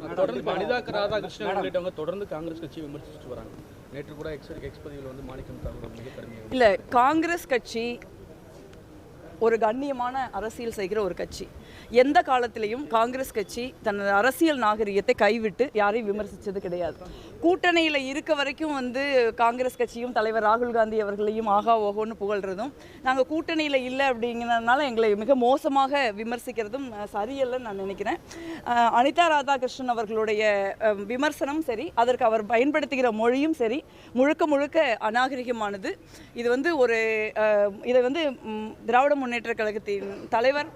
தொடர்ந்து அனிதா ராதாகிருஷ்ணன் உள்ளிட்டவங்க தொடர்ந்து காங்கிரஸ் கட்சியை விமர்சிச்சுட்டு வராங்க. நேற்று கூட எக்ஸ் பதிவில் வந்து மாணிக்கம் தாக்கூர் மிக கடுமையாக இல்லை, காங்கிரஸ் கட்சி ஒரு கண்ணியமான அரசியல் செய்கிற ஒரு கட்சி. எந்த காலத்திலையும் காங்கிரஸ் கட்சி தனது அரசியல் நாகரிகத்தை கைவிட்டு யாரையும் விமர்சித்தது கிடையாது. கூட்டணியில் இருக்க வரைக்கும் வந்து காங்கிரஸ் கட்சியும் தலைவர் ராகுல் காந்தி அவர்களையும் ஆகா ஓகோன்னு புகழ்கிறதும், நாங்கள் கூட்டணியில் இல்லை அப்படிங்கிறதுனால எங்களை மிக மோசமாக விமர்சிக்கிறதும் சரியல்லைன்னு நான் நினைக்கிறேன். அனிதா ராதாகிருஷ்ணன் அவர்களுடைய விமர்சனம் சரி, அதற்கு அவர் பயன்படுத்துகிற மொழியும் சரி, முழுக்க முழுக்க அநாகரிகமானது. இது வந்து இதை வந்து திராவிட முன்னேற்ற கழகத்தின் தலைவர்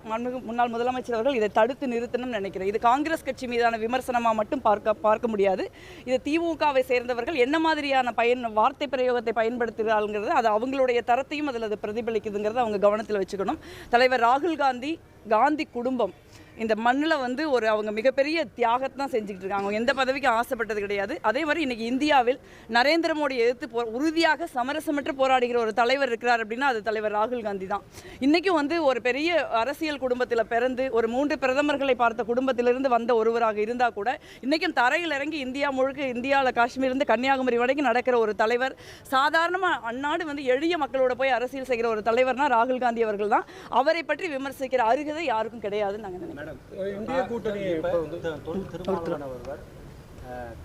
முன்னாள் முதலமைச்சர் அவர்கள் இதை தடுத்து நிறுத்தணும்னு நினைக்கிறேன். இது காங்கிரஸ் கட்சி மீதான விமர்சனமாக மட்டும் பார்க்க முடியாது. இது திமுகவை சேர்ந்தவர்கள் என்ன மாதிரியான வார்த்தை பிரயோகத்தை பயன்படுத்துகிறார்கள், அது அவங்களுடைய தரத்தையும் அதில் அது பிரதிபலிக்குதுங்கிறத அவங்க கவனத்தில் வச்சுக்கணும். தலைவர் ராகுல் காந்தி குடும்பம் இந்த மண்ணில் வந்து அவங்க மிகப்பெரிய தியாகத்தை தான் செஞ்சுக்கிட்டு இருக்காங்க. அவங்க எந்த பதவிக்கும் ஆசைப்பட்டது கிடையாது. அதே மாதிரி இன்றைக்கி இந்தியாவில் நரேந்திர மோடி எதிர்த்து உறுதியாக சமரசமற்று போராடுகிற ஒரு தலைவர் இருக்கிறார் அப்படின்னா அது தலைவர் ராகுல் காந்தி தான். இன்றைக்கும் வந்து ஒரு பெரிய அரசியல் குடும்பத்தில் பிறந்து ஒரு 3 பிரதமர்களை பார்த்த குடும்பத்திலிருந்து வந்த ஒருவராக இருந்தால் கூட இன்றைக்கும் தரையில் இறங்கி இந்தியா முழுக்க, இந்தியாவில் காஷ்மீர்லேருந்து கன்னியாகுமரி வரைக்கும் நடக்கிற ஒரு தலைவர், சாதாரணமாக அந்நாடு வந்து எளிய மக்களோட போய் அரசியல் செய்கிற ஒரு தலைவர்னா ராகுல் காந்தி அவர்கள் தான். அவரை பற்றி விமர்சிக்கிற அருகதை யாருக்கும் கிடையாதுன்னு நாங்கள் நினைக்கிறோம். இந்திய கூட்டணி திருமாவளவன்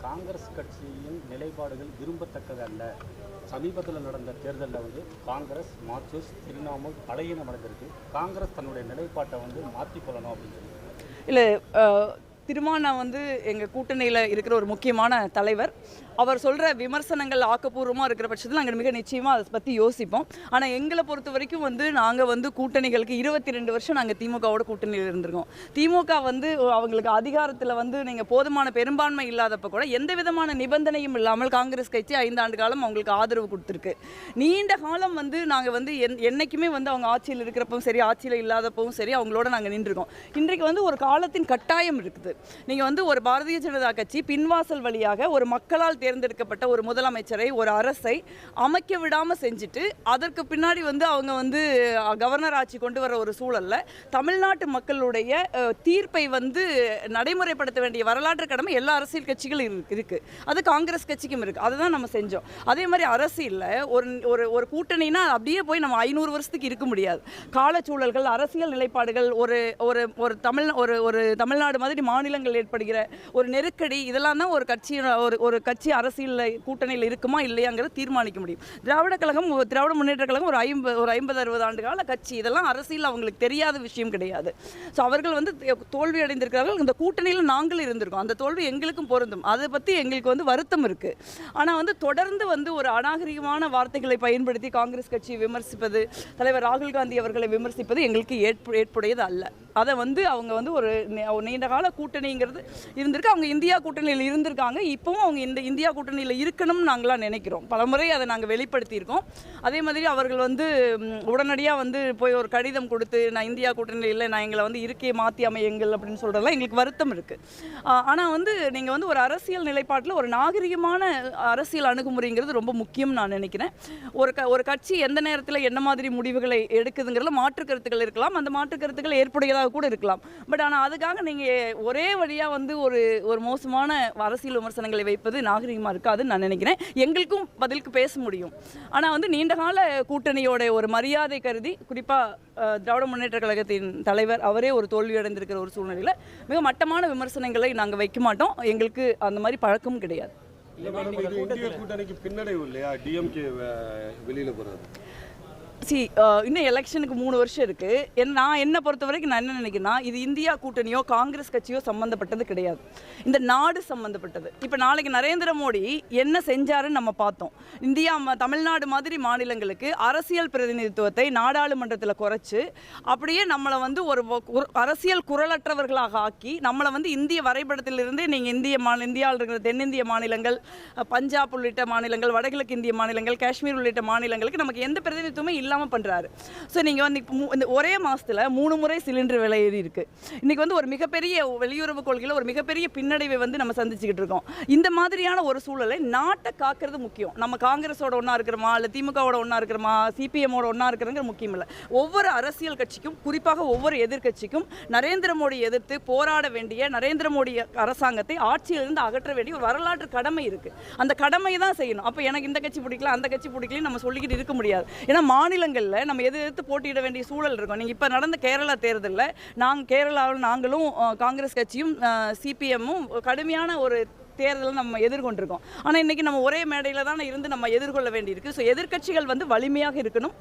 காங்கிரஸ் கட்சியின் நிலைப்பாடுகள் விரும்பத்தக்கது அல்ல. சமீபத்தில் நடந்த தேர்தலில் வந்து காங்கிரஸ், மார்க்சிஸ்ட், திரிணாமுல் பலகீனம் அடைந்திருக்கு. காங்கிரஸ் தன்னுடைய நிலைப்பாட்டை வந்து மாற்றிக்கொள்ளணும் அப்படின்னு சொல்லி இல்லை, திருமானா வந்து எங்கள் கூட்டணியில் இருக்கிற ஒரு முக்கியமான தலைவர். அவர் சொல்கிற விமர்சனங்கள் ஆக்கப்பூர்வமாக இருக்கிற பட்சத்தில் நாங்கள் மிக நிச்சயமாக அதை பற்றி யோசிப்போம். ஆனால் எங்களை பொறுத்த வரைக்கும் வந்து நாங்கள் வந்து கூட்டணிகளுக்கு 22 வருஷம் நாங்கள் திமுகவோட கூட்டணியில் இருந்திருக்கோம். திமுக வந்து அவங்களுக்கு அதிகாரத்தில் வந்து நீங்கள் போதுமான பெரும்பான்மை இல்லாதப்போ கூட எந்த விதமான நிபந்தனையும் இல்லாமல் காங்கிரஸ் கட்சி 5 ஆண்டு காலம் அவங்களுக்கு ஆதரவு கொடுத்துருக்கு. நீண்ட காலம் வந்து நாங்கள் வந்து என்றைக்குமே வந்து அவங்க ஆட்சியில் இருக்கிறப்பவும் சரி, ஆட்சியில் இல்லாதப்பவும் சரி, அவங்களோட நாங்கள் நின்றுருக்கோம். இன்றைக்கு வந்து ஒரு காலத்தின் கட்டாயம் இருக்குது. நீங்கள் வந்து ஒரு பாரதிய ஜனதா கட்சி பின்வாசல் வழியாக ஒரு மக்களால் தேர்ந்தெடுக்கப்பட்ட ஒரு முதலமைச்சரை, ஒரு அரசை அமைக்க விடாமல் செஞ்சுட்டு அதற்கு பின்னாடி வந்து அவங்க வந்து கவர்னர் ஆட்சி கொண்டு வர ஒரு சூழலில் தமிழ்நாட்டு மக்களுடைய தீர்ப்பை வந்து நடைமுறைப்படுத்த வேண்டிய வரலாற்று கடமை எல்லா அரசியல் கட்சிகளும் இருக்குது. அது காங்கிரஸ் கட்சிக்கும் இருக்குது. அதை தான் நம்ம செஞ்சோம். அதே மாதிரி அரசியலில் ஒரு கூட்டணினா அப்படியே போய் நம்ம 500 வருஷத்துக்கு இருக்க முடியாது. காலச்சூழல்கள், அரசியல் நிலைப்பாடுகள், ஒரு தமிழ்நாடு மாதிரி மாநிலங்கள் ஏற்படுகிற ஒரு நெருக்கடி, இதெல்லாம் தான் ஒரு கட்சி அரசியல் கூட்டணியில் இருக்குமா இல்லையாங்கிறத தீர்மானிக்க முடியும். திராவிட முன்னேற்ற கழகம் ஒரு 50-60 ஆண்டு கால கட்சி. இதெல்லாம் அரசியல் அவங்களுக்கு தெரியாத விஷயம் கிடையாது. ஸோ அவர்கள் வந்து தோல்வி அடைந்திருக்கிறார்கள். இந்த கூட்டணியில் நாங்கள் இருந்திருக்கோம். அந்த தோல்வி எங்களுக்கும் பொருந்தும். அதை பற்றி எங்களுக்கு வந்து வருத்தம் இருக்குது. ஆனால் வந்து தொடர்ந்து வந்து ஒரு அநாகரிகமான வார்த்தைகளை பயன்படுத்தி காங்கிரஸ் கட்சியை விமர்சிப்பது, தலைவர் ராகுல் காந்தி அவர்களை விமர்சிப்பது எங்களுக்கு ஏற்புடையது அல்ல. அதை வந்து அவங்க வந்து ஒரு நீண்ட கால கூட்டணிங்கிறது இருந்திருக்கு. அவங்க இந்தியா கூட்டணியில் இருந்திருக்காங்க. இப்போவும் அவங்க இந்த இந்தியா கூட்டணியில் இருக்கணும்னு நாங்களாம் நினைக்கிறோம். பலமுறை அதை நாங்கள் வெளிப்படுத்தியிருக்கோம். அதே மாதிரி அவர்கள் வந்து உடனடியாக வந்து போய் ஒரு கடிதம் கொடுத்து நான் இந்தியா கூட்டணியில் இல்லை, நான் எங்களை வந்து இருக்கையை மாற்றி அமையுங்கள் அப்படின்னு சொல்கிறதெல்லாம் எங்களுக்கு வருத்தம் இருக்குது. ஆனால் வந்து நீங்கள் வந்து ஒரு அரசியல் நிலைப்பாட்டில் ஒரு நாகரிகமான அரசியல் அணுகுமுறைங்கிறது ரொம்ப முக்கியம் நான் நினைக்கிறேன். ஒரு கட்சி எந்த நேரத்தில் என்ன மாதிரி முடிவுகளை எடுக்குதுங்கிறதுல மாற்று கருத்துக்கள் இருக்கலாம். அந்த மாற்று கருத்துக்கள் ஏற்புடையதாக கூட இருக்கலாம். பட் ஆனால் அதுக்காக நீங்கள் ஒரே வழியாக வந்து ஒரு மோசமான அரசியல் விமர்சனங்களை வைப்பது நாகரிகமாக இருக்காதுன்னு நான் நினைக்கிறேன். எங்களுக்கும் பதிலுக்கு பேச முடியும். ஆனால் வந்து நீண்டகால கூட்டணியோட ஒரு மரியாதை கருதி, குறிப்பாக திராவிட முன்னேற்ற கழகத்தின் தலைவர் அவரே ஒரு தோல்வி அடைந்திருக்கிற ஒரு சூழ்நிலையில் மிக மட்டமான விமர்சனங்களை நாங்கள் வைக்க மாட்டோம். எங்களுக்கு அந்த மாதிரி பழக்கமும் கிடையாது. இந்திய கூட்டணிக்கு பின்னடைவு இல்லையா டிஎம்கே வெளியில் போகிறது? இன்னும் எலெக்ஷனுக்கு 3 வருஷம் இருக்குது. நான் என்னை பொறுத்த வரைக்கும் நான் என்ன நினைக்கிறேன்னா, இது இந்தியா கூட்டணியோ காங்கிரஸ் கட்சியோ சம்மந்தப்பட்டது கிடையாது. இந்த நாடு சம்மந்தப்பட்டது. இப்போ நாளைக்கு நரேந்திர மோடி என்ன செஞ்சாருன்னு நம்ம பார்த்தோம். தமிழ்நாடு மாதிரி மாநிலங்களுக்கு அரசியல் பிரதிநிதித்துவத்தை நாடாளுமன்றத்தில் குறைச்சி அப்படியே நம்மளை வந்து ஒரு அரசியல் குரலற்றவர்களாக ஆக்கி நம்மளை வந்து இந்திய வரைபடத்திலிருந்தே நீங்கள் இந்தியாவில் இருக்கிற தென்னிந்திய மாநிலங்கள், பஞ்சாப் உள்ளிட்ட மாநிலங்கள், வடகிழக்கு இந்திய மாநிலங்கள், காஷ்மீர் உள்ளிட்ட மாநிலங்களுக்கு நமக்கு எந்த பிரதிநிதித்துவமே இல்லாமல் இல்லாமல் பண்ணுறாரு. ஸோ நீங்கள் வந்து இந்த ஒரே மாதத்தில் 3 முறை சிலிண்டர் விலை ஏறி இருக்குது. இன்றைக்கி வந்து ஒரு மிகப்பெரிய வெளியுறவு கொள்கையில் ஒரு மிகப்பெரிய பின்னடைவை வந்து நம்ம சந்திச்சுக்கிட்டு இருக்கோம். இந்த மாதிரியான ஒரு சூழலை நாட்டை காக்கிறது முக்கியம். நம்ம காங்கிரஸோட ஒன்றா இருக்கிறோமா, இல்லை திமுகவோட ஒன்றா இருக்கிறோமா, சிபிஎம்மோட ஒன்றா இருக்கிறங்கிற முக்கியம் இல்லை. ஒவ்வொரு அரசியல் கட்சிக்கும், குறிப்பாக ஒவ்வொரு எதிர்க்கட்சிக்கும் நரேந்திர மோடி எதிர்த்து போராட வேண்டிய, நரேந்திர மோடி அரசாங்கத்தை ஆட்சியிலிருந்து அகற்ற வேண்டிய ஒரு வரலாற்று கடமை இருக்குது. அந்த கடமையை தான் செய்யணும். அப்போ எனக்கு இந்த கட்சி பிடிக்கல, அந்த கட்சி பிடிக்கலன்னு நம்ம சொல்லிக்கிட்டு இருக்க முடியாது. ஏன்னா மாநிலங்களில் நம்ம எதிர்த்து போட்டியிட வேண்டிய சூழல் இருக்கும். நீங்கள் இப்போ நடந்த கேரளா தேர்தலில் கேரளாவில் நாங்களும் காங்கிரஸ் கட்சியும் சிபிஎம்மும் கடுமையான ஒரு தேர்தலை நம்ம எதிர்கொண்டிருக்கோம். ஆனால் இன்றைக்கி நம்ம ஒரே மேடையில் தான் இருந்து நம்ம எதிர்கொள்ள வேண்டியிருக்கு. ஸோ எதிர்க்கட்சிகள் வந்து வலிமையாக இருக்கணும்,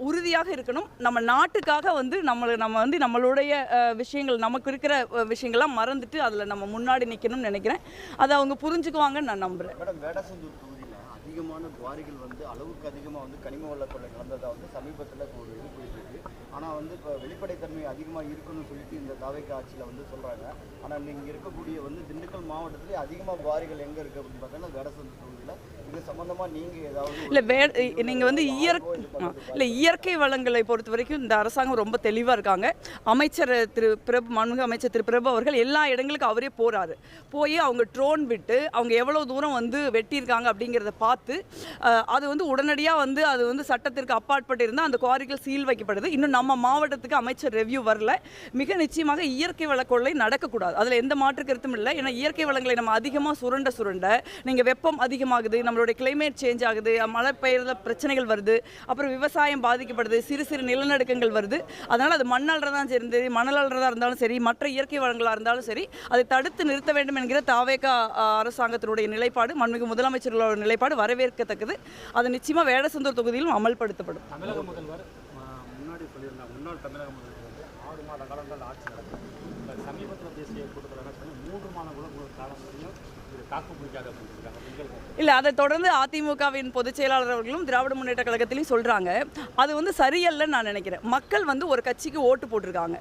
உறுதியாக இருக்கணும். நம்ம நாட்டுக்காக வந்து நம்ம வந்து நம்மளுடைய விஷயங்கள், நமக்கு இருக்கிற விஷயங்கள்லாம் மறந்துட்டு அதில் நம்ம முன்னாடி நிற்கணும்னு நினைக்கிறேன். அதை அவங்க புரிஞ்சுக்குவாங்கன்னு நான் நம்புகிறேன். மேடம், வேடசந்தூர் தொகுதியில் அதிகமான குவாரிகள் வந்து அளவுக்கு அதிகமாக வந்து கனிம வள கொள்ளை நடந்ததாக வந்து சமீபத்தில் இப்போ ஒரு இது போயிட்டு இருக்கு. ஆனால் வந்து இப்போ வெளிப்படைத்தன்மை அதிகமாக இருக்குன்னு சொல்லிட்டு இந்த தாவேக்கா ஆட்சியில் வந்து சொல்கிறாங்க. ஆனால் இங்கே இருக்கக்கூடிய வந்து திண்டுக்கல் மாவட்டத்திலே அதிகமாக குவாரிகள் எங்கே இருக்குது அப்படின்னு பார்த்தீங்கன்னா வேடசந்தூர் தொகுதியில். இது சம்மந்தமாக நீங்கள் ஏதாவது இல்லை நீங்கள் வந்து இயற்கை வளங்களை பொறுத்த வரைக்கும் இந்த அரசாங்கம் ரொம்ப தெளிவாக இருக்காங்க. அமைச்சர் மாண்புமிகு அமைச்சர் திரு பிரபு அவர்கள் எல்லா இடங்களுக்கும் அவரே போகிறாரு. போய் அவங்க ட்ரோன் விட்டு அவங்க எவ்வளோ தூரம் வந்து வெட்டியிருக்காங்க அப்படிங்கிறத பார்த்து அது வந்து உடனடியாக வந்து அது வந்து சட்டத்திற்கு அப்பாற்பட்டு இருந்தால் அந்த குவாரிகள் சீல் வைக்கப்படுது. இன்னும் நம்ம மாவட்டத்துக்கு அமைச்சர் ரெவ்யூ வரல. மிக நிச்சயமாக இயற்கை வள கொள்ளை நடக்கக்கூடாது, அதில் எந்த மாற்று கருத்தும் இல்லை. ஏன்னா இயற்கை வளங்களை நம்ம அதிகமாக சுரண்ட நீங்கள் வெப்பம் அதிகமாகுது, நம்மளுடைய கிளைமேட் சேஞ்ச் ஆகுது, மழை பெய்யறத பிரச்சனைகள் வருது, அப்புறம் விவசாயம் பாதிக்கப்படுது, சிறு சிறு நிலநடுக்கங்கள் வருது. அதனால் அது மண்ணல்றதான் சரி, மணலல்றதாக இருந்தாலும் சரி, மற்ற இயற்கை வளங்களாக இருந்தாலும் சரி, அதை தடுத்து நிறுத்த வேண்டும் என்கிற தாவேக்கா அரசாங்கத்தினுடைய நிலைப்பாடு, மாண்புமிகு முதலமைச்சர்களோட நிலைப்பாடு வரவேற்கத்தக்கது. அது நிச்சயமாக வேடசந்தூர் தொகுதியிலும் அமல்படுத்தப்படும். தமிழக முதல்வர் முன்னாடி சொல்லியிருந்தாங்க, முன்னாள் தமிழக முதல்வர் வந்து 6 மாத காலங்கள் ஆட்சி நடக்கும். இப்போ சமீபத்தில் தேசிய கூட்டத்தில் என்ன சொன்னால் 3 மாத காலம் வரையும் இது தாக்கு பிடிக்காது அப்படின்னு சொல்லியிருக்காங்க. இல்லை, அதை தொடர்ந்து அதிமுகவின் பொதுச் செயலாளர் அவர்களும் திராவிட முன்னேற்ற கழகத்திலையும் சொல்கிறாங்க. அது வந்து சரியல்லன்னு நான் நினைக்கிறேன். மக்கள் வந்து ஒரு கட்சிக்கு ஓட்டு போட்டிருக்காங்க.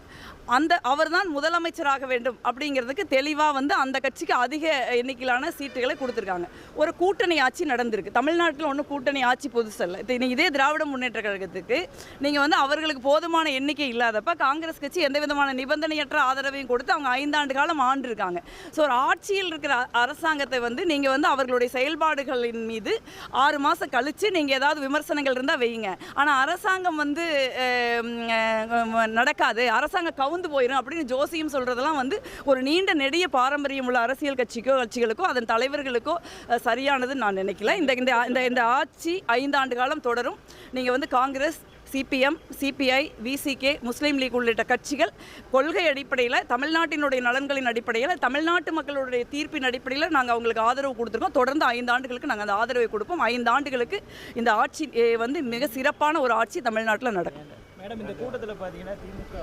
அவர் தான் முதலமைச்சராக வேண்டும் அப்படிங்கிறதுக்கு தெளிவாக வந்து அந்த கட்சிக்கு அதிக எண்ணிக்கையிலான சீட்டுகளை கொடுத்துருக்காங்க. ஒரு கூட்டணி ஆட்சி நடந்திருக்கு தமிழ்நாட்டில். ஒன்றும் கூட்டணி ஆட்சி புதுசு இல்லை. இதே திராவிட முன்னேற்ற கழகத்துக்கு நீங்கள் வந்து அவர்களுக்கு போதுமான எண்ணிக்கை இல்லாதப்ப காங்கிரஸ் கட்சி எந்த விதமான நிபந்தனையற்ற ஆதரவையும் கொடுத்து அவங்க 5 ஆண்டு காலம் ஆண்டிருக்காங்க. ஸோ ஒரு ஆட்சியில் இருக்கிற அரசாங்கத்தை வந்து நீங்கள் வந்து அவர்களுடைய செயல்பாடுகளின் மீது 6 மாதம் கழித்து நீங்கள் ஏதாவது விமர்சனங்கள் இருந்தால் வையுங்க. ஆனால் அரசாங்கம் வந்து நடக்காது, அரசாங்கம் கவுந்து போயிடும் அப்படின்னு ஜோசியம் சொல்கிறதெல்லாம் வந்து ஒரு நீண்ட நெடிய பாரம்பரியம் உள்ள அரசியல் கட்சிகளுக்கோ அதன் தலைவர்களுக்கோ சரியானதுன்னு நான் நினைக்கல. இந்த ஆட்சி 5 ஆண்டு காலம் தொடரும். நீங்கள் வந்து காங்கிரஸ், சிபிஎம், சிபிஐ, விசிகே, முஸ்லீம் லீக் உள்ளிட்ட கட்சிகள் கொள்கை அடிப்படையில், தமிழ்நாட்டினுடைய நலன்களின் அடிப்படையில், தமிழ்நாட்டு மக்களுடைய தீர்ப்பின் அடிப்படையில் நாங்கள் அவங்களுக்கு ஆதரவு கொடுத்துருக்கோம். தொடர்ந்து 5 ஆண்டுகளுக்கு நாங்கள் அந்த ஆதரவை கொடுப்போம். 5 ஆண்டுகளுக்கு இந்த ஆட்சி வந்து மிக சிறப்பான ஒரு ஆட்சி தமிழ்நாட்டில் நடக்கும். மேடம், இந்த கூட்டத்தில் பார்த்தீங்கன்னா திமுக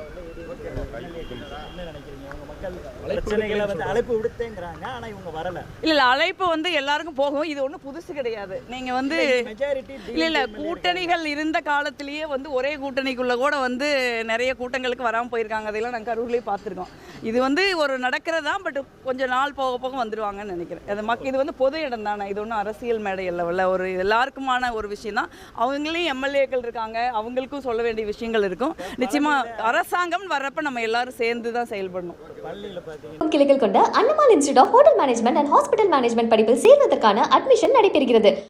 என்ன நினைக்கிறீங்க? உங்கள் மக்கள் பிரச்சனைகளை வந்து அழைப்பு விடுத்தேங்கிறாங்க, ஆனால் இவங்க வரல. இல்லை, அழைப்பு வந்து எல்லாருக்கும் போகும். இது ஒன்றும் புதுசு கிடையாது. நீங்கள் வந்து மெஜாரிட்டி இல்லை கூட்டணிகள் இருந்த காலத்திலேயே வந்து ஒரே கூட்டணிக்குள்ளே கூட வந்து நிறைய கூட்டங்களுக்கு வராமல் போயிருக்காங்க. அதெல்லாம் நாங்கள் கரூர்லேயே பார்த்துருக்கோம். இது வந்து ஒரு நடக்கிறதா, பட் கொஞ்சம் நாள் போக போக வந்துடுவாங்கன்னு நினைக்கிறேன். இது வந்து பொது இடம் தானே, இது ஒன்றும் அரசியல் மேடை இல்லை, ஒரு எல்லாருக்குமான ஒரு விஷயம் தான். அவங்களையும் எம்எல்ஏக்கள் இருக்காங்க, அவங்களுக்கும் சொல்ல வேண்டிய விஷயங்கள் இருக்கும். நிச்சயமா அரசாங்கம் வர்றப்ப நம்ம எல்லாரும் சேர்ந்து தான் செயல்படணும். கிளைகள் கொண்ட Annamalai institute of hotel management and hospital management படிப்பில் சேர்வதற்கான அட்மிஷன் நடைபெறுகிறது.